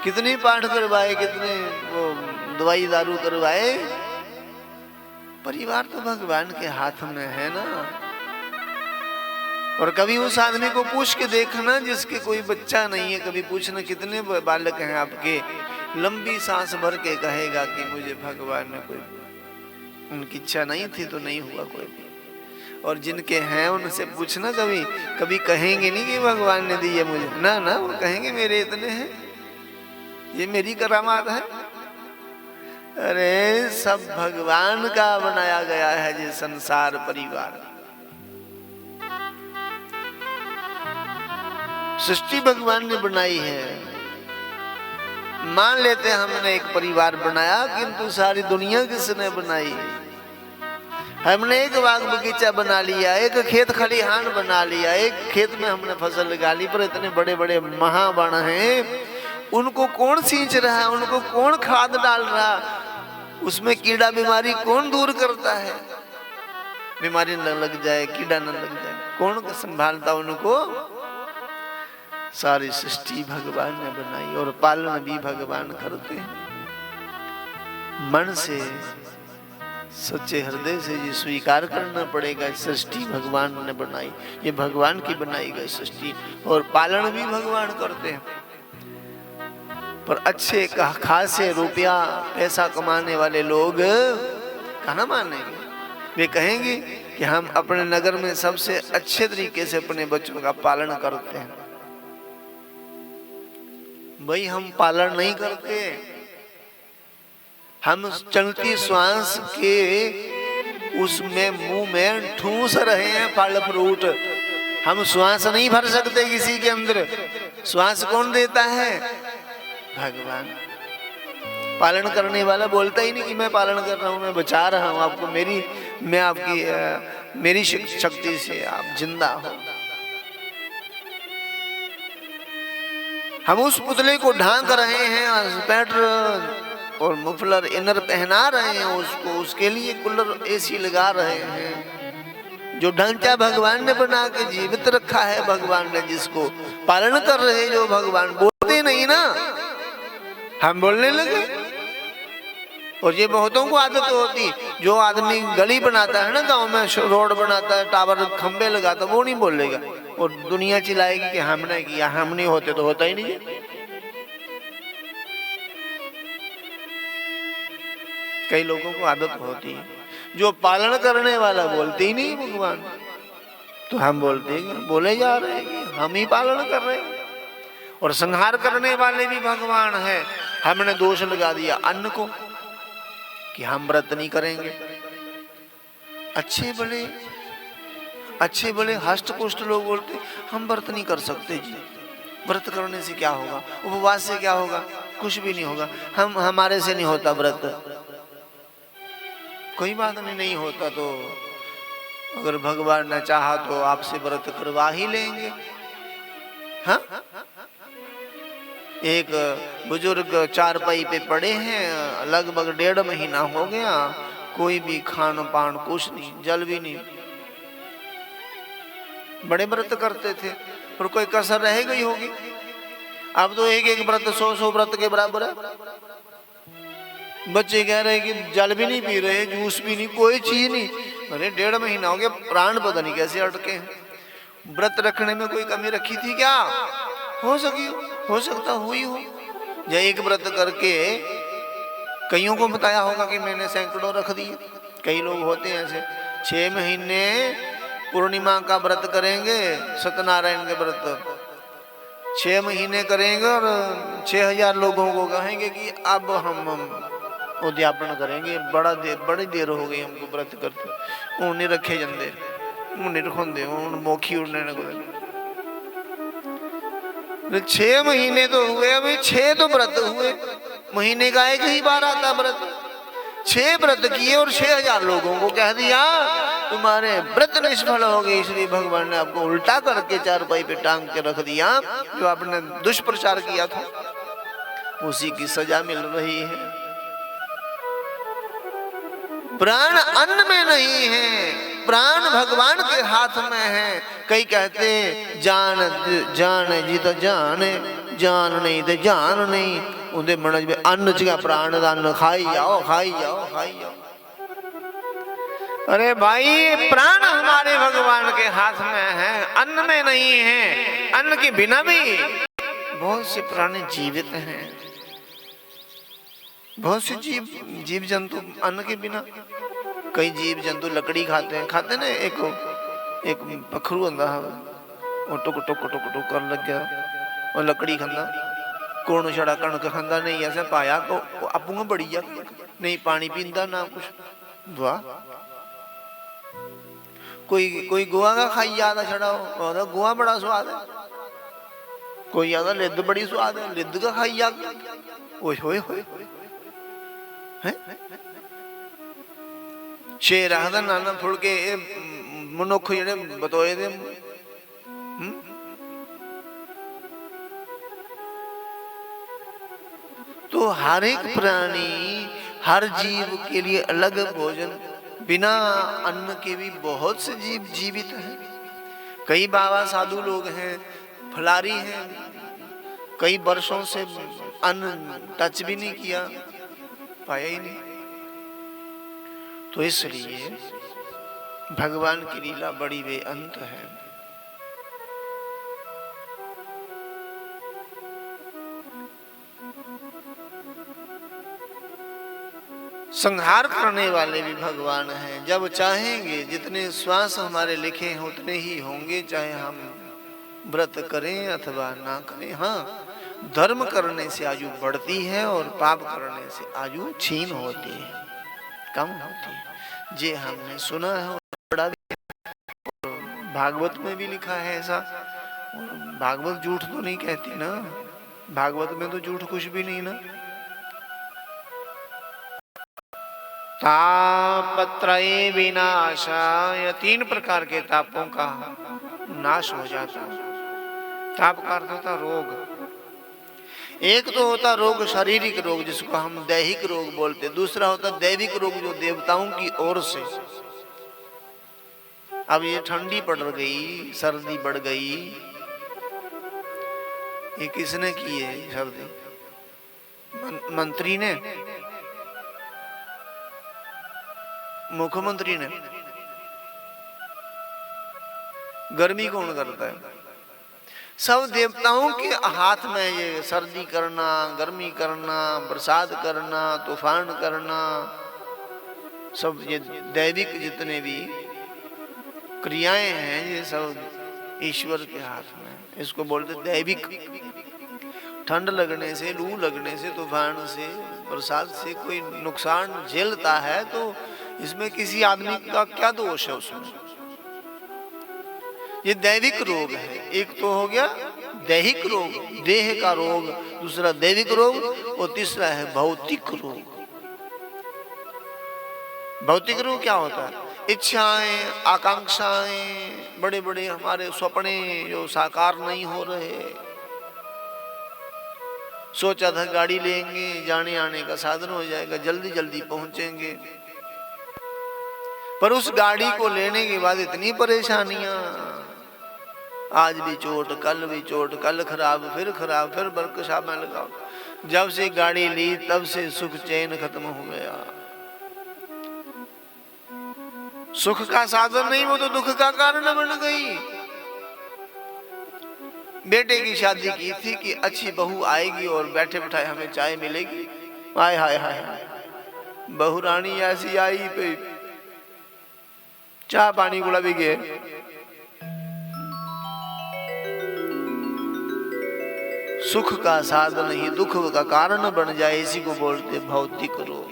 कितने पाठ करवाए, कितने वो दवाई दारू करवाए, परिवार तो भगवान के हाथ में है ना। और कभी उस आदमी को पूछ के देखना जिसके कोई बच्चा नहीं है, कभी पूछना कितने बालक हैं आपके, लंबी सांस भर के कहेगा कि मुझे भगवान ने कोई, उनकी इच्छा नहीं थी तो नहीं हुआ कोई भी। और जिनके हैं उनसे पूछना, कभी कहेंगे नहीं कि भगवान ने दिए मुझे, ना ना, वो कहेंगे मेरे इतने हैं, ये मेरी करामात है। अरे सब भगवान का बनाया गया है ये संसार परिवार। सृष्टि भगवान ने बनाई है। मान लेते हैं हमने एक परिवार बनाया, किंतु सारी दुनिया किसने बनाई? हमने एक बाग बगीचा बना लिया, एक खेत खलिहान बना लिया, एक खेत में हमने फसल लगा ली, पर इतने बड़े बड़े महावण हैं, उनको कौन सींच रहा है, उनको कौन खाद डाल रहा, उसमें कीड़ा बीमारी कौन दूर करता है? बीमारी न लग जाए, कीड़ा न लग जाए, कौन संभालता उनको? सारी सृष्टि भगवान ने बनाई और पालन भी भगवान करते हैं। मन से, सच्चे हृदय से ये स्वीकार करना पड़ेगा, सृष्टि भगवान ने बनाई, ये भगवान की बनाई गई सृष्टि, और पालन भी भगवान करते हैं। पर अच्छे खासे रुपया पैसा कमाने वाले लोग कहना मानेंगे? वे कहेंगे कि हम अपने नगर में सबसे अच्छे तरीके से अपने बच्चों का पालन करते हैं। भाई हम पालन नहीं करते, हम चलती श्वास के उसमें मुंह में ठूस रहे हैं फल फ्रूट। हम श्वास नहीं भर सकते किसी के अंदर। श्वास कौन देता है? भगवान। पालन करने वाला बोलता ही नहीं कि मैं पालन कर रहा हूं, मैं बचा रहा हूं आपको, मेरी शक्ति से आप जिंदा हो। हम उस पुतले को ढांक रहे हैं, स्वेटर और मफलर इनर पहना रहे हैं उसको, उसके लिए कूलर एसी लगा रहे हैं। जो ढांचा भगवान ने बना के जीवित रखा है, भगवान ने जिसको पालन कर रहे, जो भगवान बोलते नहीं ना, हम बोलने लगे। और ये बहुतों को आदत होती, जो आदमी गली बनाता है ना गांव में, रोड बनाता है, टावर खंबे लगाता, वो नहीं बोलेगा, और दुनिया चिल्लाएगी कि हमने किया, हम नहीं होते तो होता ही नहीं। कई लोगों को आदत होती है, जो पालन करने वाला बोलते ही नहीं भगवान, तो हम बोलते हैं, बोले जा रहे हैं कि हम ही पालन कर रहे हैं। और संहार करने वाले भी भगवान है। हमने दोष लगा दिया अन्न को कि हम व्रत नहीं करेंगे। अच्छे बड़े हष्ट पुष्ट लोग बोलते हम व्रत नहीं कर सकते जी, व्रत करने से क्या होगा, उपवास से क्या होगा, कुछ भी नहीं होगा, हमारे से नहीं होता व्रत। कोई बात नहीं होता तो अगर भगवान ने चाहा तो आपसे व्रत करवा ही लेंगे। हाँ, एक बुजुर्ग चारपाई पे पड़े हैं, लगभग 1.5 महीना हो गया, कोई भी खान पान कुछ नहीं, जल भी नहीं। बड़े व्रत करते थे पर कोई कसर रह गई होगी। अब तो एक व्रत 100 व्रत के बराबर है। बच्चे कह रहे कि जल भी नहीं पी रहे, जूस भी नहीं, कोई चीज नहीं। अरे 1.5 महीना हो गया, प्राण पता नहीं कैसे अटके हैं। व्रत रखने में कोई कमी रखी थी क्या? हो सकता हुई हो। या एक व्रत करके कईयों को बताया होगा कि मैंने सैकड़ों रख दिए। कई लोग होते हैं ऐसे, 6 महीने पूर्णिमा का व्रत करेंगे, सत्यनारायण के व्रत 6 महीने करेंगे और 6000 लोगों को कहेंगे कि अब हम उद्यापन करेंगे। बड़ी देर हो गई हमको व्रत करते, ऊन नहीं रखे जंदे, ऊन नहीं रखोंदे, ऊन मोखी उड़ने को। 6 महीने तो हुए, अभी 6 तो व्रत हुए, महीने का एक ही बार आता व्रत। 6 व्रत किए और 6000 लोगों को कह दिया तुम्हारे व्रत निष्फल हो गए, इसलिए भगवान ने आपको उल्टा करके चारपाई पे टांग के रख दिया। जो आपने दुष्प्रचार किया था उसी की सजा मिल रही है। प्राण अन्न में नहीं है, प्राण भगवान के हाथ में है। कई कहते जान जी तो जान नहीं तो जान नहीं। उनके मन में अन्न च प्राण अन्न खाई जाओ। अरे भाई, प्राण हमारे भगवान के हाथ में है, अन्न में नहीं है। अन्न के बिना भी बहुत से प्राणी जीवित हैं, बहुत से जीव जंतु अन्न के बिना। कई जीव जंतु लकड़ी खाते ना। एक पखरू होंदा है, वो टुक कर लग गया और लकड़ी खांदा, कौन छड़ा कणक खांदा नहीं। ऐसे पाया को आपू बढ़िया नहीं, पानी पींदा ना कुछ। वाह, कोई गोवा का खाई जाता छड़ा हो, गोवा बड़ा स्वाद है। कोई ज्यादा लिद्द बड़ी स्वाद है, लिद्द का खाई जाता। ओए होए होए, शेर आखदा नाना फुल के मनुख जेडे बतोए दे। तो हर एक प्राणी, हर जीव के लिए अलग भोजन। बिना अन्न के भी बहुत से जीव जीवित हैं। कई बाबा साधु लोग हैं, फलारी हैं, कई वर्षों से अन्न टच भी नहीं किया, पाया ही नहीं। तो इसलिए भगवान की लीला बड़ी बेअंत है। संहार करने वाले भी भगवान हैं। जब चाहेंगे, जितने श्वास हमारे लिखे हैं उतने ही होंगे, चाहे हम व्रत करें अथवा ना करें। हाँ, धर्म करने से आयु बढ़ती है और पाप करने से आयु छीन होती है, कम होती है। जे हमने सुना है, बड़ा भागवत में भी लिखा है ऐसा। भागवत झूठ तो नहीं कहती ना, भागवत में तो झूठ कुछ भी नहीं ना। तापत्रय विनाशाय, 3 प्रकार के तापों का नाश हो जाता। ताप का अर्थ होता रोग, एक तो होता रोग शारीरिक रोग जिसको हम दैहिक रोग बोलते, दूसरा होता दैविक रोग जो देवताओं की ओर से। अब ये ठंडी पड़ गई, सर्दी बढ़ गई, ये किसने की है सर्दी? मंत्री ने, मुख्यमंत्री ने। गर्मी कौन करता है? सब देवताओं के हाथ में ये सर्दी करना, गर्मी करना, बरसात करना, तूफान करना, सब ये दैविक जितने भी क्रियाएं हैं ये सब ईश्वर के हाथ में। इसको बोलते दैविक। ठंड लगने से, लू लगने से, तूफान से, बरसात से कोई नुकसान झेलता है तो इसमें किसी आदमी का क्या दोष है उसमें? ये दैविक रोग है। एक तो हो गया दैहिक रोग, देह का रोग, दूसरा दैविक रोग और तीसरा है भौतिक रोग। भौतिक रोग क्या होता है? इच्छाएं, आकांक्षाएं, बड़े बड़े हमारे सपने जो साकार नहीं हो रहे। सोचा था गाड़ी लेंगे, जाने आने का साधन हो जाएगा, जल्दी जल्दी पहुंचेंगे, पर उस गाड़ी को लेने के बाद इतनी परेशानियां, आज भी चोट, कल भी चोट, कल खराब, फिर वर्कशॉप में लगाओ। जब से गाड़ी ली तब से सुख चैन खत्म हो गया। सुख का साधन नहीं, वो तो दुख का कारण बन गई। बेटे की शादी की थी कि अच्छी बहू आएगी और बैठे बैठाए हमें चाय मिलेगी। हाय हाय हाय हाय, बहू रानी ऐसी आई पे चाय पानी गुड़ा भी गए। सुख का साधन ही दुख का कारण बन जाए, इसी को बोलते भौतिक रोग।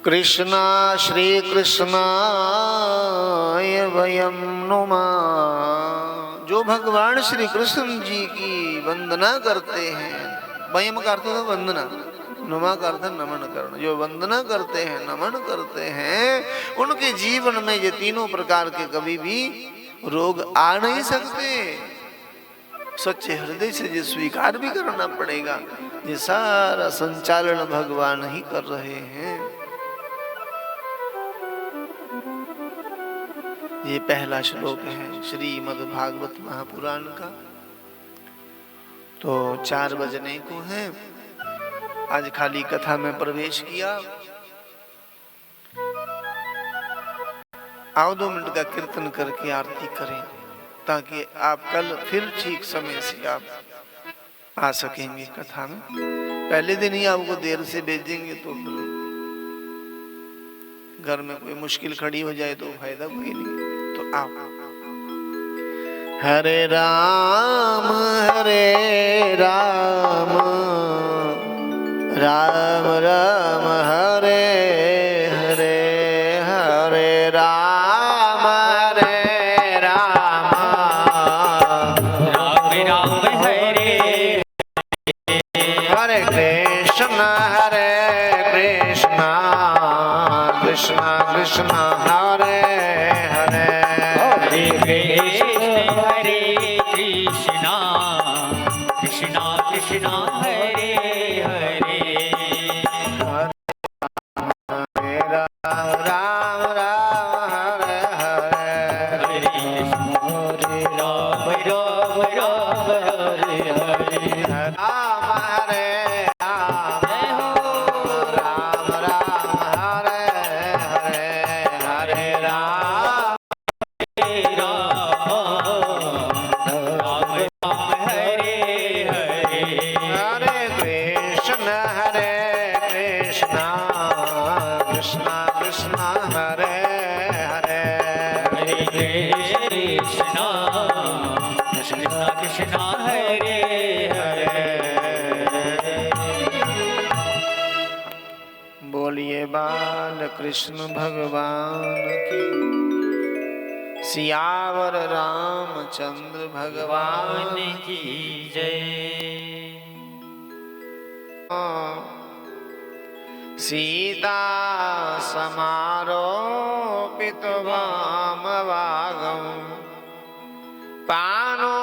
कृष्णा श्री कृष्णाय वयम नुमः। जो भगवान श्री कृष्ण जी की वंदना करते हैं, वयम का अर्थ है वंदना, नुमा का अर्थ नमन करना। जो वंदना करते हैं, नमन करते हैं, उनके जीवन में ये तीनों प्रकार के कभी भी रोग आ नहीं सकते। सच्चे हृदय से ये स्वीकार भी करना पड़ेगा, ये सारा संचालन भगवान ही कर रहे हैं। ये पहला श्लोक है श्रीमद् भागवत महापुराण का। तो 4 बजने को है, आज खाली कथा में प्रवेश किया। आओ 2 मिनट का कीर्तन करके आरती करें, ताकि आप कल फिर ठीक समय से आप आ सकेंगे कथा में। पहले दिन ही आपको देर से भेजेंगे तो घर में कोई मुश्किल खड़ी हो जाए तो फायदा कोई नहीं। तो आओ। हरे राम राम राम हरे हरे, हरे राम राम राम हरे हरे कृष्ण कृष्ण कृष्ण हरे हरे, हरे कृष्ण कृष्ण कृष्ण हरे हरे, राम राम हरे हरे, हरे राम राम राम हरे हरे, राम हरे राम राम हरे हरे, हरे राम हरे हरे, हरे कृष्ण कृष्ण कृष्ण हरे हरे, हरे कृष्ण कृष्ण कृष्ण हरे हरे। बोलिए बाल कृष्ण भगवान की, सियावर रामचंद्र भगवान भगवान की जय। सीता समारोपित मुदितो वाम वागम पानो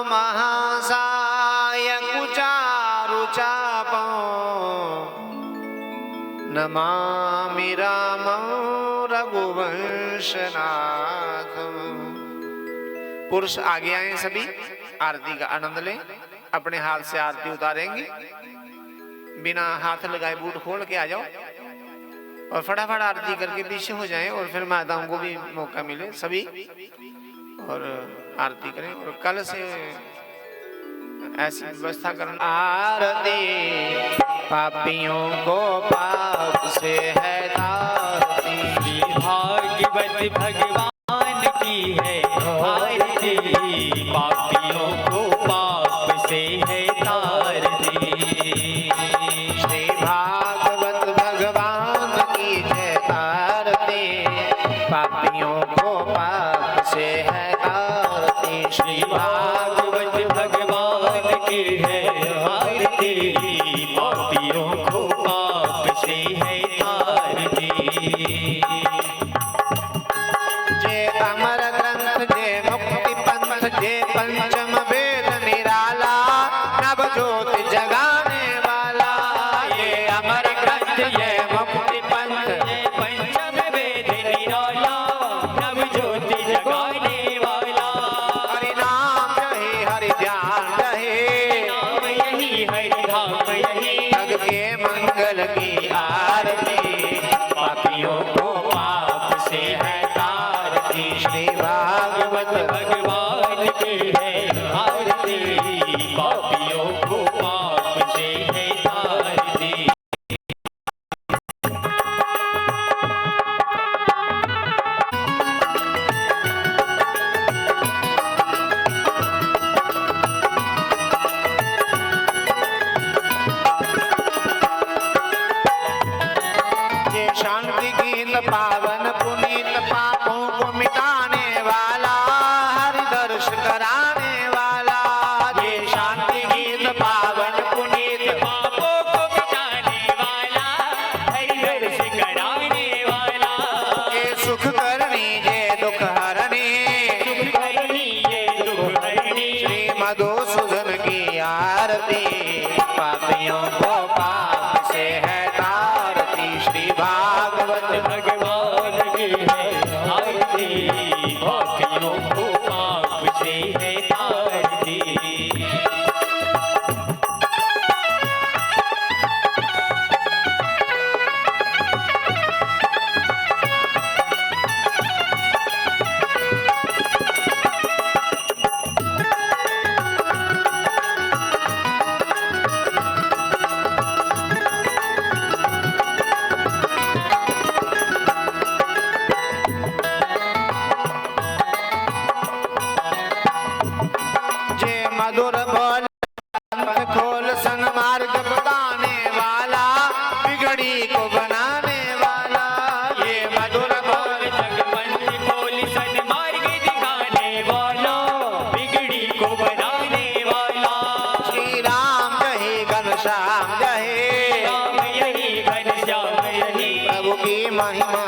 महासाय कुचारु चापो नमामि रामं रघुवंशनाथं। पुरुष आगे आए सभी, आरती का आनंद लें। अपने हाथ से आरती उतारेंगे, बिना हाथ लगाए बूट खोल के आ जाओ और फटाफट आरती करके पीछे हो जाएं और फिर माताओं को भी मौका मिले सभी और आरती करें। और कल से ऐसी व्यवस्था करना। आरती पापियों को पाप से है तारती, भागवत भगवान की है आरती, पापियों को पाप से है तारती। श्री भागवत भगवान की जय आरती, पापियों को पाप से है तारती। श्री भागवत भगवान की है आरती, पापियों को पाप से है तारती। जय अमर ग्रंथ जय मुक्ति पंथ जय पंचम वेद निराला, नव ज्योति जगाने वाला। ये अमर ग्रंथ जय मुक्ति पंथ जय पंचम वेद निराला, नव ज्योति जगाने वाला। हरि नाम रहे हरि ध्यान रहे, नाम यही हरि धाम यही, जग के मंगल की आरती, पापियों को पाप से है तारती। श्री भागवत भगवान की है आरती, पापियों को पाप से है तारती। ये शांति गीत पावन पुनीत पापों को मिटाने वाला, हरि दर्श कराने वाला। ये शांति गीत पावन पुनीत पापों को मिटाने वाला, हरि दर्श कराने वाला। ये सुख करनी ये दुख हरणी, सुख करनी ये दुख हरणी। श्री मधुसूदन की आरती, पापियों को पाप से है तारती। श्री भागवत भगवान की है आरती, पापियों को पाप से है तारती। जय मधुर बोल खोल सन्मार्ग बताने वाला, बिगड़ी को बनाने वाला। ये मधुर बोल जगमंच खोल सन्मार्ग दिखाने वाला, बिगड़ी को बनाने वाला। श्री राम जय घनश्याम जय, राम यही घनश्याम यही, प्रभु की महिमा